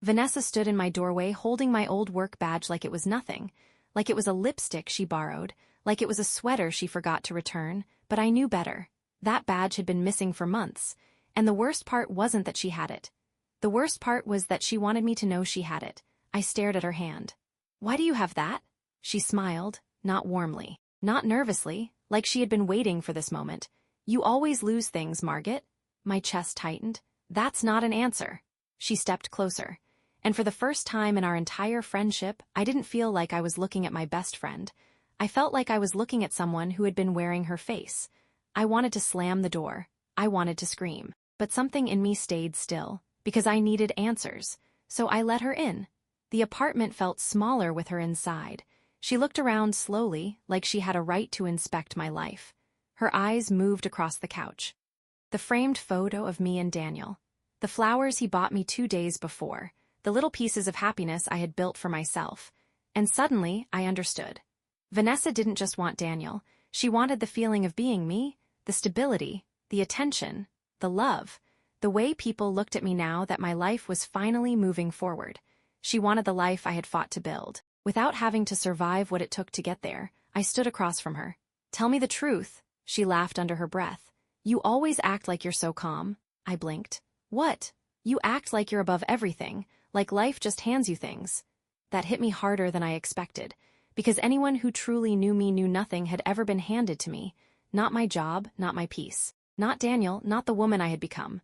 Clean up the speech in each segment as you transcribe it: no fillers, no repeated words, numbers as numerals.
Vanessa stood in my doorway holding my old work badge like it was nothing, like it was a lipstick she borrowed, like it was a sweater she forgot to return, but I knew better. That badge had been missing for months, and the worst part wasn't that she had it. The worst part was that she wanted me to know she had it. I stared at her hand. "Why do you have that?" She smiled, not warmly, not nervously, like she had been waiting for this moment. "You always lose things, Margaret." My chest tightened. "That's not an answer." She stepped closer. And for the first time in our entire friendship, I didn't feel like I was looking at my best friend. I felt like I was looking at someone who had been wearing her face. I wanted to slam the door. I wanted to scream. But something in me stayed still, because I needed answers. So I let her in. The apartment felt smaller with her inside. She looked around slowly, like she had a right to inspect my life. Her eyes moved across the couch. The framed photo of me and Daniel. The flowers he bought me 2 days before. The little pieces of happiness I had built for myself. And suddenly, I understood. Vanessa didn't just want Daniel. She wanted the feeling of being me, the stability, the attention, the love, the way people looked at me now that my life was finally moving forward. She wanted the life I had fought to build. Without having to survive what it took to get there, I stood across from her. "Tell me the truth," she laughed under her breath. "You always act like you're so calm." I blinked. "What? You act like you're above everything, like life just hands you things." That hit me harder than I expected, because anyone who truly knew me knew nothing had ever been handed to me. Not my job, not my peace. Not Daniel, not the woman I had become.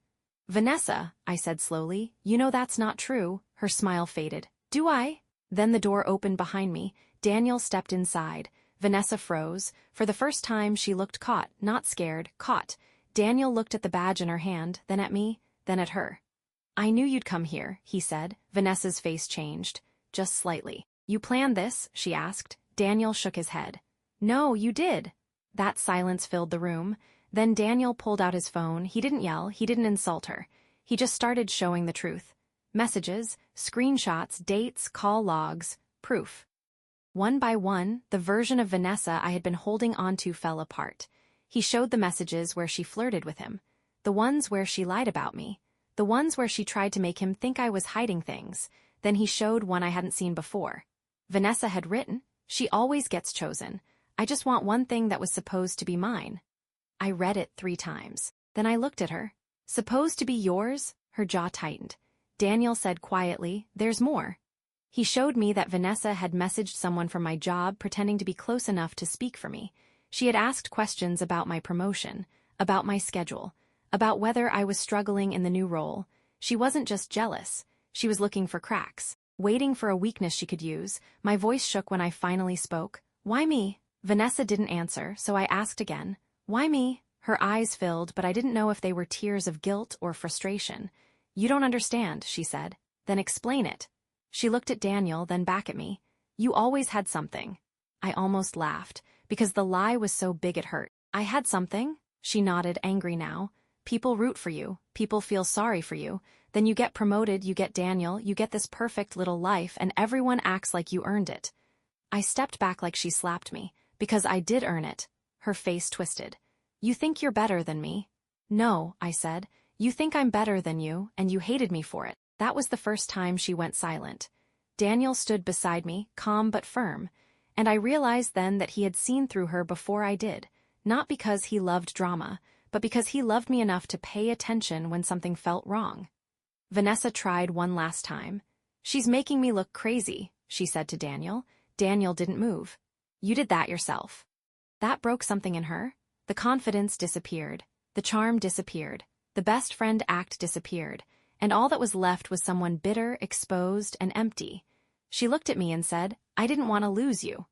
"Vanessa," I said slowly, "you know that's not true." Her smile faded. "Do I?" Then the door opened behind me. Daniel stepped inside. Vanessa froze. For the first time she looked caught, not scared, caught. Daniel looked at the badge in her hand, then at me, then at her. "I knew you'd come here," he said. Vanessa's face changed. Just slightly. "You planned this?" she asked. Daniel shook his head. "No, you did." That silence filled the room. Then Daniel pulled out his phone. He didn't yell, he didn't insult her. He just started showing the truth. Messages, screenshots, dates, call logs, proof. One by one, the version of Vanessa I had been holding onto fell apart. He showed the messages where she flirted with him, the ones where she lied about me, the ones where she tried to make him think I was hiding things. Then he showed one I hadn't seen before. Vanessa had written, "She always gets chosen. I just want one thing that was supposed to be mine." I read it 3 times. Then I looked at her. "Supposed to be yours?" Her jaw tightened. Daniel said quietly, "There's more." He showed me that Vanessa had messaged someone from my job pretending to be close enough to speak for me. She had asked questions about my promotion, about my schedule, about whether I was struggling in the new role. She wasn't just jealous. She was looking for cracks, waiting for a weakness she could use. My voice shook when I finally spoke. "Why me?" Vanessa didn't answer, so I asked again. "Why me?" Her eyes filled, but I didn't know if they were tears of guilt or frustration. "You don't understand," she said. "Then explain it." She looked at Daniel, then back at me. "You always had something." I almost laughed, because the lie was so big it hurt. "I had something?" She nodded, angry now. "People root for you. People feel sorry for you. Then you get promoted, you get Daniel, you get this perfect little life, and everyone acts like you earned it." I stepped back like she slapped me, because I did earn it. Her face twisted. "You think you're better than me?" "No," I said. "You think I'm better than you, and you hated me for it." That was the first time she went silent. Daniel stood beside me, calm but firm, and I realized then that he had seen through her before I did, not because he loved drama, but because he loved me enough to pay attention when something felt wrong. Vanessa tried one last time. "She's making me look crazy," she said to Daniel. Daniel didn't move. "You did that yourself." That broke something in her. The confidence disappeared. The charm disappeared. The best friend act disappeared. And all that was left was someone bitter, exposed, and empty. She looked at me and said, "I didn't want to lose you."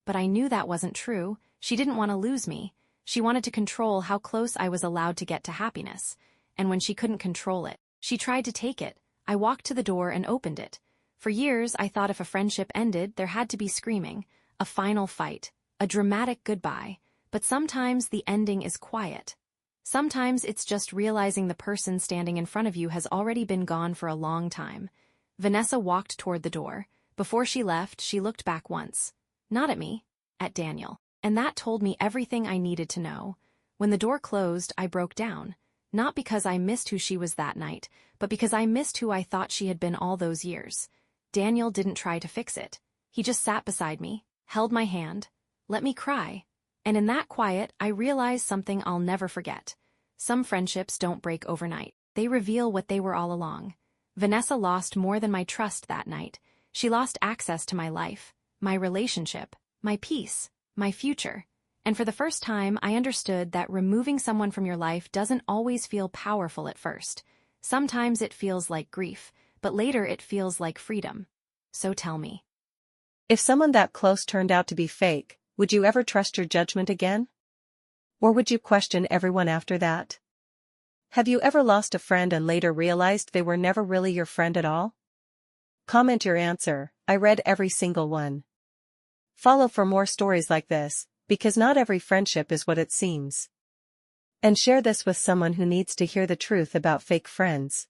But I knew that wasn't true. She didn't want to lose me. She wanted to control how close I was allowed to get to happiness. And when she couldn't control it, she tried to take it. I walked to the door and opened it. For years, I thought if a friendship ended, there had to be screaming, a final fight, a dramatic goodbye. But sometimes the ending is quiet. Sometimes it's just realizing the person standing in front of you has already been gone for a long time. Vanessa walked toward the door. Before she left, she looked back once. Not at me, at Daniel. And that told me everything I needed to know. When the door closed, I broke down. not because I missed who she was that night, but because I missed who I thought she had been all those years. Daniel didn't try to fix it. He just sat beside me, held my hand, let me cry. And in that quiet, I realized something I'll never forget. Some friendships don't break overnight. They reveal what they were all along. Vanessa lost more than my trust that night. She lost access to my life, my relationship, my peace, my future. And for the first time, I understood that removing someone from your life doesn't always feel powerful at first. Sometimes it feels like grief, but later it feels like freedom. So tell me. If someone that close turned out to be fake, would you ever trust your judgment again? Or would you question everyone after that? Have you ever lost a friend and later realized they were never really your friend at all? Comment your answer. I read every single one. Follow for more stories like this, because not every friendship is what it seems. And share this with someone who needs to hear the truth about fake friends.